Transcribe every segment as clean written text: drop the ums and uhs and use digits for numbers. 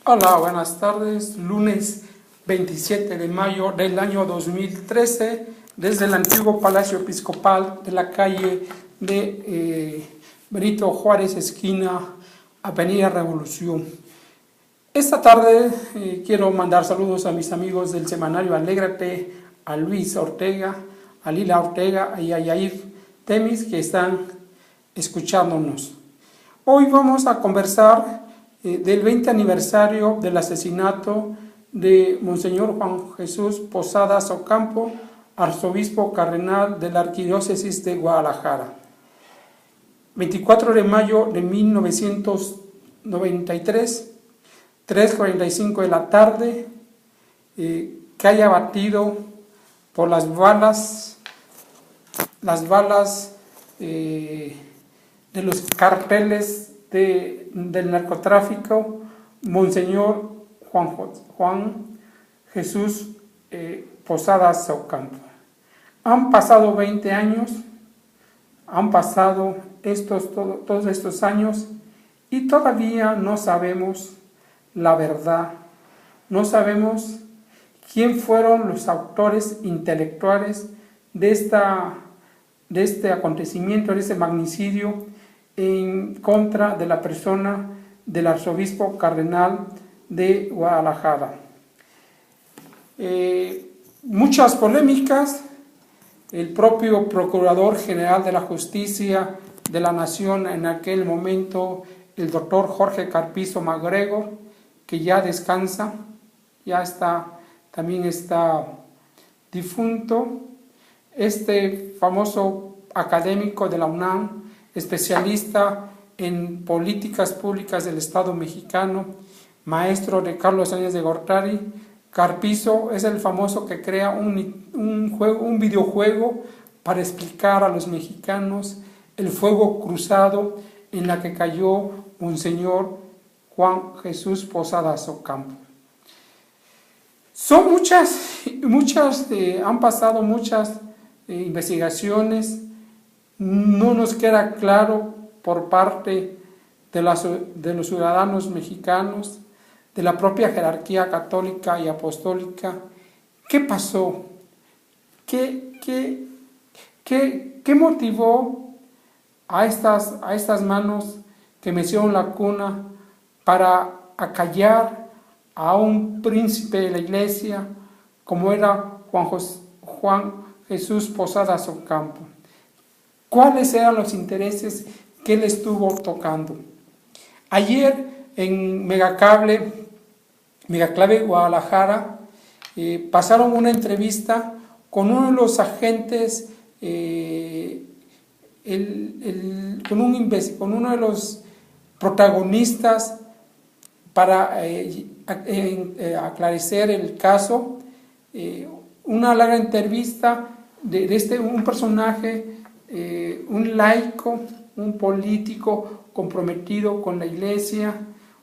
Hola, buenas tardes. Lunes 27 de mayo del año 2013, desde el antiguo Palacio Episcopal de la calle de Benito Juárez, esquina Avenida Revolución. Esta tarde quiero mandar saludos a mis amigos del semanario Alégrate, a Luis Ortega, a Lila Ortega y a Yair Temis, que están escuchándonos. Hoy vamos a conversar del 20 aniversario del asesinato de Monseñor Juan Jesús Posadas Ocampo, arzobispo cardenal de la Arquidiócesis de Guadalajara. 24 de mayo de 1993, 3:45 de la tarde, cae abatido por las balas de los carteles del narcotráfico, Monseñor Juan Jesús Posadas Ocampo. Han pasado 20 años, han pasado todos estos años y todavía no sabemos la verdad, no sabemos quién fueron los autores intelectuales de este acontecimiento, de este magnicidio en contra de la persona del arzobispo cardenal de Guadalajara. Muchas polémicas. El propio Procurador General de la Justicia de la Nación en aquel momento, el doctor Jorge Carpizo MacGregor, que ya descansa, también está difunto. Este famoso académico de la UNAM, especialista en políticas públicas del Estado mexicano, maestro de Carlos Sáenz de Gortari. Carpizo es el famoso que crea un videojuego para explicar a los mexicanos el fuego cruzado en la que cayó Monseñor Juan Jesús Posadas Ocampo. Son han pasado muchas investigaciones. No nos queda claro por parte de los ciudadanos mexicanos, de la propia jerarquía católica y apostólica, qué pasó, qué motivó a estas manos que mecieron la cuna para acallar a un príncipe de la iglesia como era Juan Jesús Posadas Ocampo. ¿Cuáles eran los intereses que él estuvo tocando? Ayer en Megacable Guadalajara pasaron una entrevista con uno de los agentes, con uno de los protagonistas para aclarecer el caso. Una larga entrevista de un personaje, un laico, un político comprometido con la iglesia,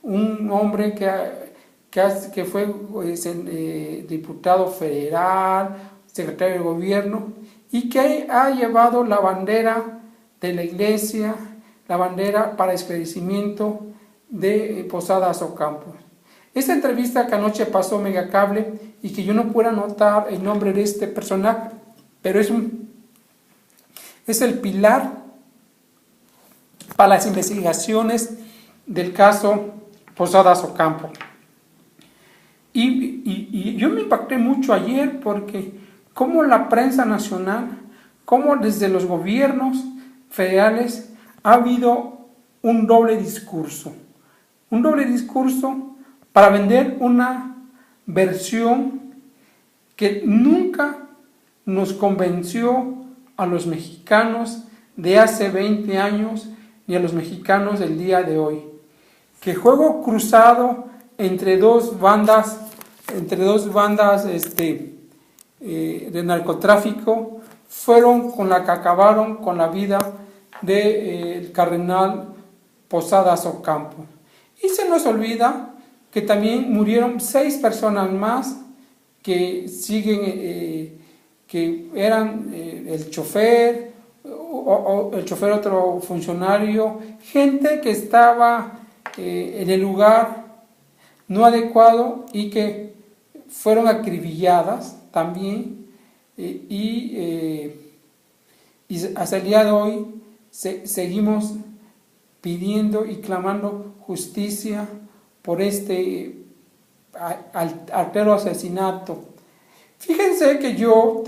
un hombre que fue diputado federal, secretario de gobierno, y que ha llevado la bandera de la iglesia, la bandera para esclarecimiento de Posadas Ocampo. Esta entrevista que anoche pasó Megacable y que yo no puedo anotar el nombre de este personaje, pero es el pilar para las investigaciones del caso Posadas Ocampo. Y yo me impacté mucho ayer porque cómo la prensa nacional, cómo desde los gobiernos federales ha habido un doble discurso para vender una versión que nunca nos convenció a los mexicanos de hace 20 años ni a los mexicanos del día de hoy. Que juego cruzado entre dos bandas de narcotráfico fueron con la que acabaron con la vida del cardenal Posadas Ocampo. Y se nos olvida que también murieron 6 personas más que eran el chofer, otro funcionario, gente que estaba en el lugar no adecuado y que fueron acribilladas también y hasta el día de hoy seguimos pidiendo y clamando justicia por este artero asesinato. Fíjense que yo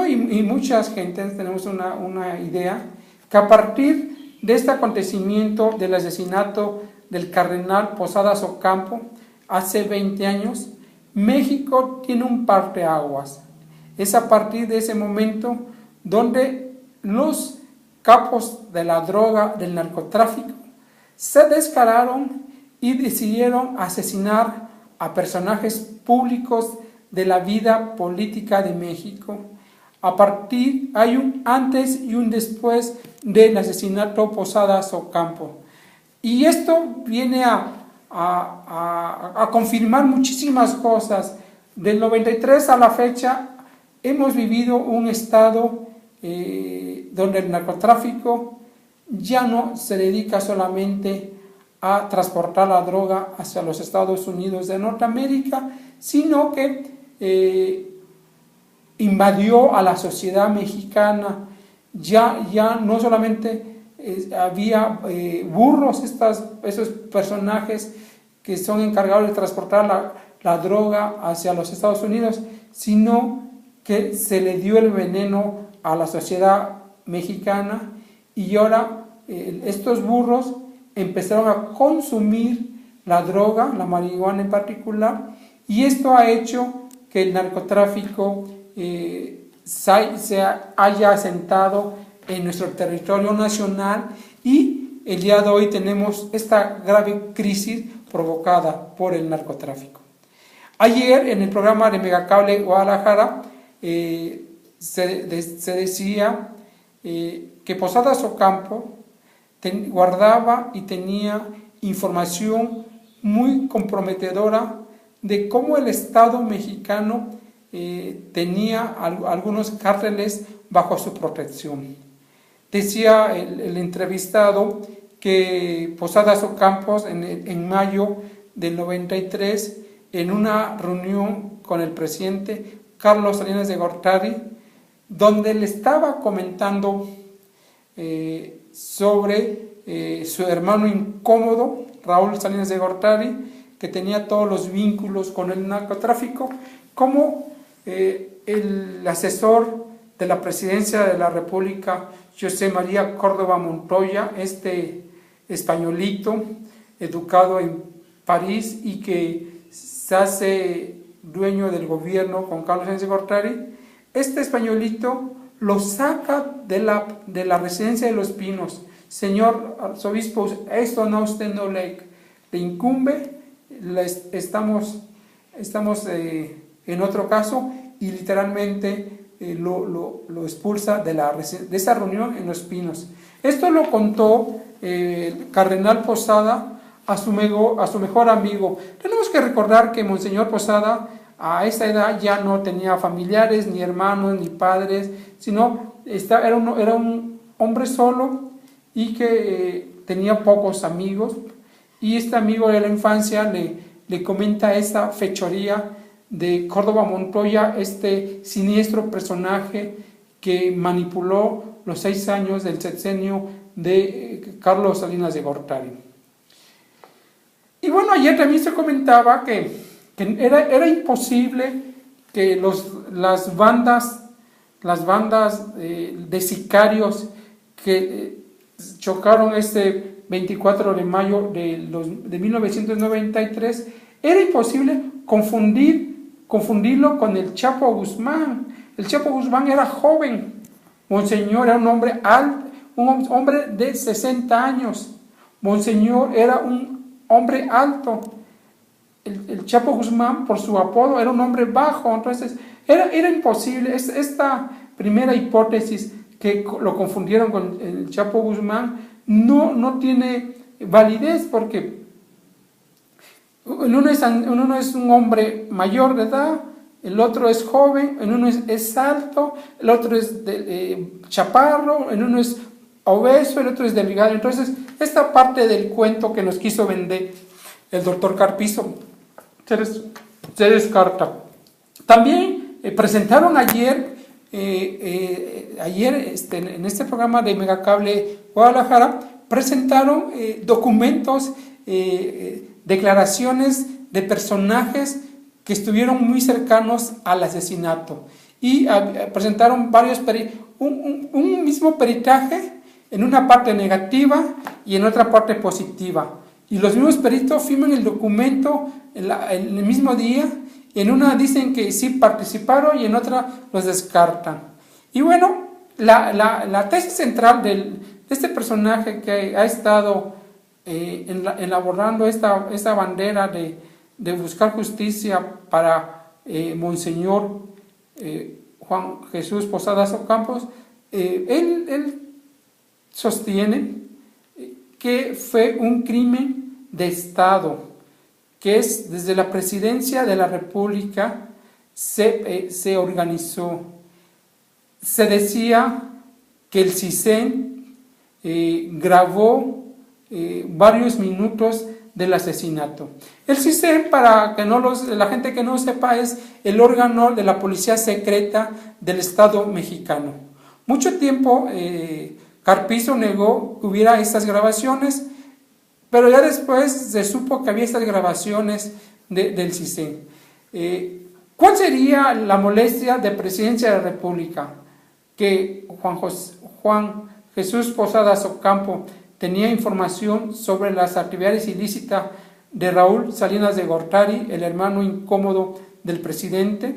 y muchas gentes tenemos una idea que a partir de este acontecimiento del asesinato del cardenal Posadas Ocampo hace 20 años, México tiene un parteaguas. Es a partir de ese momento donde los capos de la droga, del narcotráfico, se descararon y decidieron asesinar a personajes públicos de la vida política de México. Hay un antes y un después del asesinato Posadas Ocampo. Y esto viene a confirmar muchísimas cosas. Del 93 a la fecha hemos vivido un estado donde el narcotráfico ya no se dedica solamente a transportar la droga hacia los Estados Unidos de Norteamérica, sino que invadió a la sociedad mexicana. Ya no solamente había burros, esos personajes que son encargados de transportar la droga hacia los Estados Unidos, sino que se le dio el veneno a la sociedad mexicana y ahora estos burros empezaron a consumir la droga, la marihuana en particular, y esto ha hecho que el narcotráfico se haya asentado en nuestro territorio nacional y el día de hoy tenemos esta grave crisis provocada por el narcotráfico. Ayer en el programa de Megacable Guadalajara se decía que Posadas Ocampo guardaba y tenía información muy comprometedora de cómo el Estado mexicano tenía algunos cárteles bajo su protección. Decía el entrevistado que Posadas Ocampo en mayo del 93, en una reunión con el presidente Carlos Salinas de Gortari, donde le estaba comentando sobre su hermano incómodo, Raúl Salinas de Gortari, que tenía todos los vínculos con el narcotráfico, como el asesor de la presidencia de la República, José María Córdoba Montoya, este españolito educado en París y que se hace dueño del gobierno con Carlos Salinas de Gortari, este españolito lo saca de la residencia de Los Pinos. Señor arzobispo, esto no, usted no le incumbe, estamos en otro caso, y literalmente lo expulsa de esa reunión en Los Pinos. Esto lo contó el cardenal Posada a su mejor amigo. Tenemos que recordar que Monseñor Posada a esa edad ya no tenía familiares, ni hermanos, ni padres, sino era un hombre solo y que tenía pocos amigos. Y este amigo de la infancia le comenta esta fechoría de Córdoba Montoya, este siniestro personaje que manipuló los 6 años del sexenio de Carlos Salinas de Gortari. Y bueno, ayer también se comentaba que era imposible que las bandas de sicarios que chocaron este 24 de mayo de 1993, era imposible confundirlo con el Chapo Guzmán. El Chapo Guzmán era joven, Monseñor era un hombre alto, un hombre de 60 años, Monseñor era un hombre alto. El Chapo Guzmán, por su apodo, era un hombre bajo. Entonces era imposible. Esta primera hipótesis, que lo confundieron con el Chapo Guzmán, no tiene validez, porque uno es un hombre mayor de edad, el otro es joven, en uno es alto, el otro es chaparro, en uno es obeso, el otro es delgado. Entonces esta parte del cuento que nos quiso vender el doctor Carpizo se descarta. También presentaron ayer en este programa de Megacable Guadalajara, presentaron documentos, declaraciones de personajes que estuvieron muy cercanos al asesinato, y presentaron un mismo peritaje, en una parte negativa y en otra parte positiva, y los mismos peritos firman el documento en el mismo día. En una dicen que sí participaron y en otra los descartan. Y bueno, la tesis central de este personaje que ha estado elaborando esta bandera de buscar justicia para Monseñor Juan Jesús Posadas Ocampos, él sostiene que fue un crimen de Estado, que es desde la presidencia de la República se organizó. Se decía que el CISEN grabó varios minutos del asesinato. El CISEN, para que la gente que no sepa, es el órgano de la policía secreta del Estado mexicano. Mucho tiempo Carpizo negó que hubiera estas grabaciones, pero ya después se supo que había estas grabaciones del CISEN. ¿Cuál sería la molestia de Presidencia de la República? Que Juan Jesús Posadas Ocampo tenía información sobre las actividades ilícitas de Raúl Salinas de Gortari, el hermano incómodo del presidente.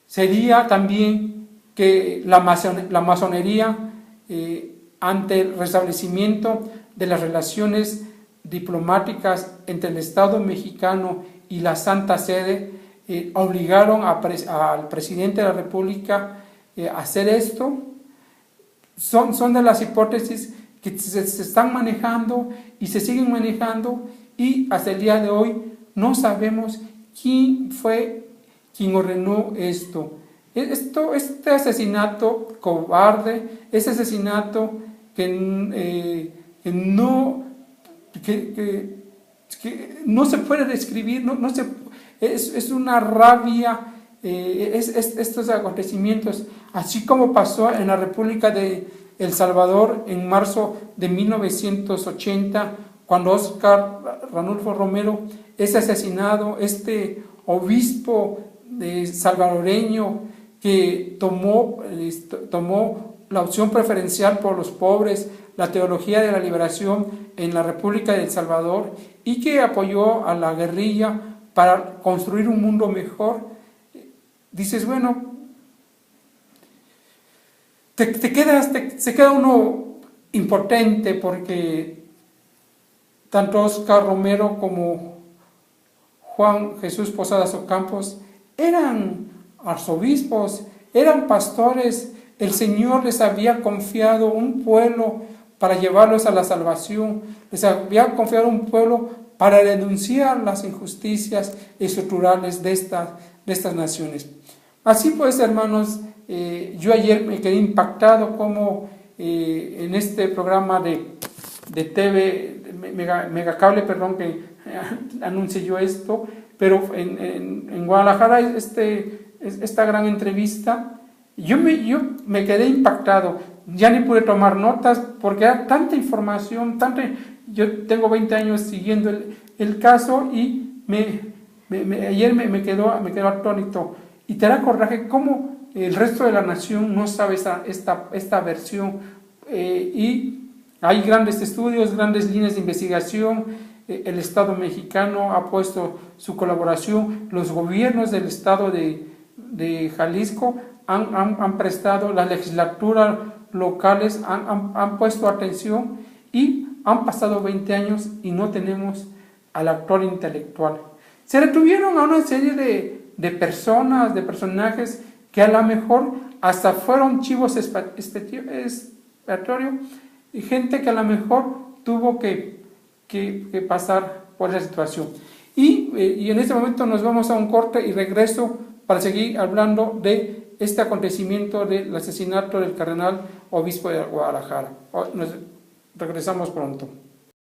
Sería también que la masonería, ante el restablecimiento de las relaciones diplomáticas entre el Estado mexicano y la Santa Sede, obligaron al presidente de la República a hacer esto. Son de las hipótesis que se están manejando y se siguen manejando, y hasta el día de hoy no sabemos quién fue quien ordenó esto. Este asesinato cobarde, este asesinato que no se puede describir, es una rabia, estos acontecimientos, así como pasó en la República de El Salvador en marzo de 1980, cuando Óscar Ranulfo Romero es asesinado, este obispo salvadoreño que tomó la opción preferencial por los pobres, la teología de la liberación en la República de El Salvador, y que apoyó a la guerrilla para construir un mundo mejor. Dices, bueno, se queda uno impotente, porque tanto Óscar Romero como Juan Jesús Posadas Ocampos eran arzobispos, eran pastores. El Señor les había confiado un pueblo para llevarlos a la salvación, les había confiado un pueblo para denunciar las injusticias estructurales de estas naciones. Así pues, hermanos, yo ayer me quedé impactado como en este programa de TV, Megacable, que anuncie yo esto, pero en Guadalajara esta gran entrevista, yo me quedé impactado. Ya ni pude tomar notas porque era tanta información, yo tengo 20 años siguiendo el caso, y ayer me quedó atónito, y te da coraje cómo el resto de la nación no sabe esta versión, y hay grandes estudios, grandes líneas de investigación. El Estado mexicano ha puesto su colaboración, los gobiernos del Estado de Jalisco han prestado, las legislaturas locales han puesto atención, y han pasado 20 años y no tenemos al actor intelectual. Se retuvieron a una serie de personajes que a lo mejor hasta fueron chivos expiatorios, y gente que a lo mejor tuvo que pasar por esa situación. Y en este momento nos vamos a un corte y regreso para seguir hablando de este acontecimiento del asesinato del cardenal obispo de Guadalajara. Nos regresamos pronto.